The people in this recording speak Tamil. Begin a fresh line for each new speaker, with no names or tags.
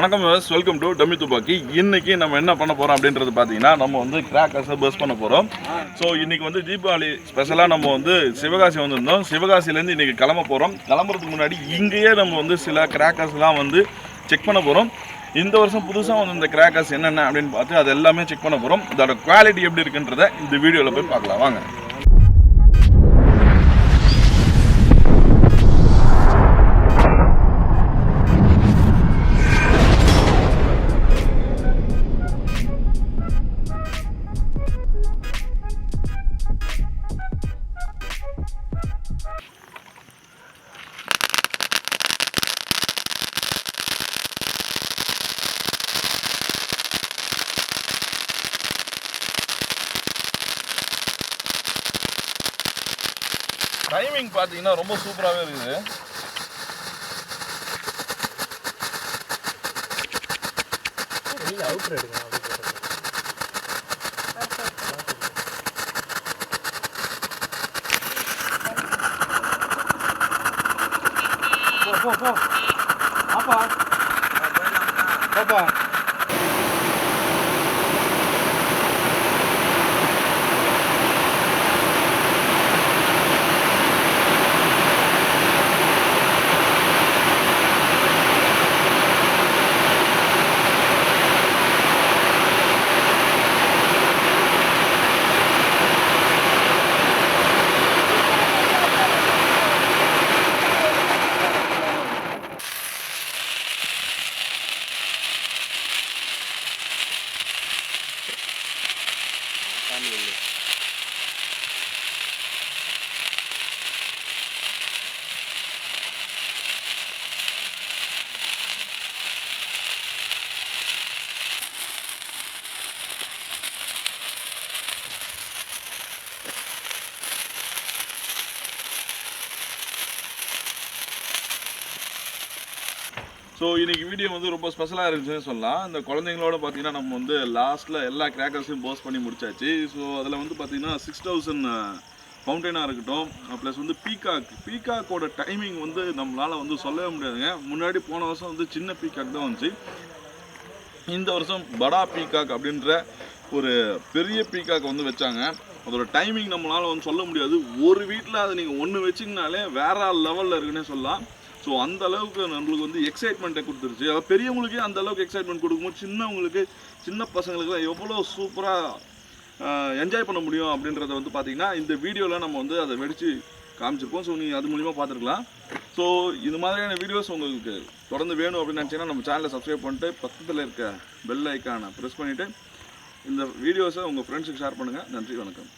வணக்கம் வியூவர்ஸ், வெல்கம் டு டம்மி துப்பாக்கி. இன்னைக்கு நம்ம என்ன பண்ண போறோம் அப்படின்றது பார்த்தீங்கன்னா, நம்ம வந்து கிராக்கர்ஸை பர்ஸ்ட் பண்ண போறோம். ஸோ இன்னைக்கு வந்து தீபாவளி ஸ்பெஷலாக நம்ம வந்து சிவகாசி வந்திருந்தோம். சிவகாசியிலேருந்து இன்னைக்கு கிளம்ப போகிறோம். கிளம்புறதுக்கு முன்னாடி இங்கேயே நம்ம வந்து சில கிராக்கர்ஸ்லாம் வந்து செக் பண்ண போகிறோம். இந்த வருஷம் புதுசாக வந்து இந்த கிராக்கர்ஸ் என்னென்ன அப்படின்னு பார்த்து அது எல்லாமே செக் பண்ண போகிறோம். இதோட குவாலிட்டி எப்படி இருக்குன்றதை இந்த வீடியோவில் போய் பார்க்கலாம் வாங்க. டைமிங் பார்த்தீங்கன்னா ரொம்ப சூப்பராகவே இருக்குது. ஸோ இன்றைக்கி வீடியோ வந்து ரொம்ப ஸ்பெஷலாக இருந்துச்சுன்னு சொல்லலாம். இந்த குழந்தைங்களோட பார்த்தீங்கன்னா நம்ம வந்து லாஸ்ட்டில் எல்லா கிராக்கர்ஸையும் போஸ்ட் பண்ணி முடிச்சாச்சு. ஸோ அதில் வந்து பார்த்தீங்கன்னா 6000 ஃபவுண்டெயினாக இருக்கட்டும், ப்ளஸ் வந்து பீகாக்கோட டைமிங் வந்து நம்மளால் வந்து சொல்லவே முடியாதுங்க. முன்னாடி போன வருஷம் வந்து சின்ன பீகாக் தான் வந்துச்சு. இந்த வருஷம் படா பீகாக் அப்படின்ற ஒரு பெரிய பீகாக் வந்து வச்சாங்க. அதோட டைமிங் நம்மளால் வந்து சொல்ல முடியாது. ஒரு வீட்டில் அதை நீங்கள் ஒன்று வச்சிங்கனாலே வேற லெவலில் இருக்குன்னே சொல்லலாம். ஸோ அந்த அளவுக்கு நம்மளுக்கு வந்து எக்ஸைட்மெண்ட்டை கொடுத்துருச்சு. அதாவது பெரியவங்களுக்கே அந்த அளவுக்கு எக்ஸைட்மெண்ட் கொடுக்கும்போது சின்னவங்களுக்கு, சின்ன பசங்களுக்குலாம் எவ்வளோ சூப்பராக என்ஜாய் பண்ண முடியும் அப்படின்றத வந்து பார்த்திங்கன்னா இந்த வீடியோவில் நம்ம வந்து அதை வெடித்து காமிச்சிருப்போம். ஸோ நீங்கள் அது மூலிமா பார்த்துருக்கலாம். ஸோ இது மாதிரியான வீடியோஸ் உங்களுக்கு தொடர்ந்து வேணும் அப்படின்னு நினச்சிங்கன்னா நம்ம சேனலை சப்ஸ்கிரைப் பண்ணிட்டு பக்கத்தில் இருக்க பெல் ஐக்கானை ப்ரெஸ் பண்ணிவிட்டு இந்த வீடியோஸை உங்கள் ஃப்ரெண்ட்ஸுக்கு ஷேர் பண்ணுங்கள். நன்றி, வணக்கம்.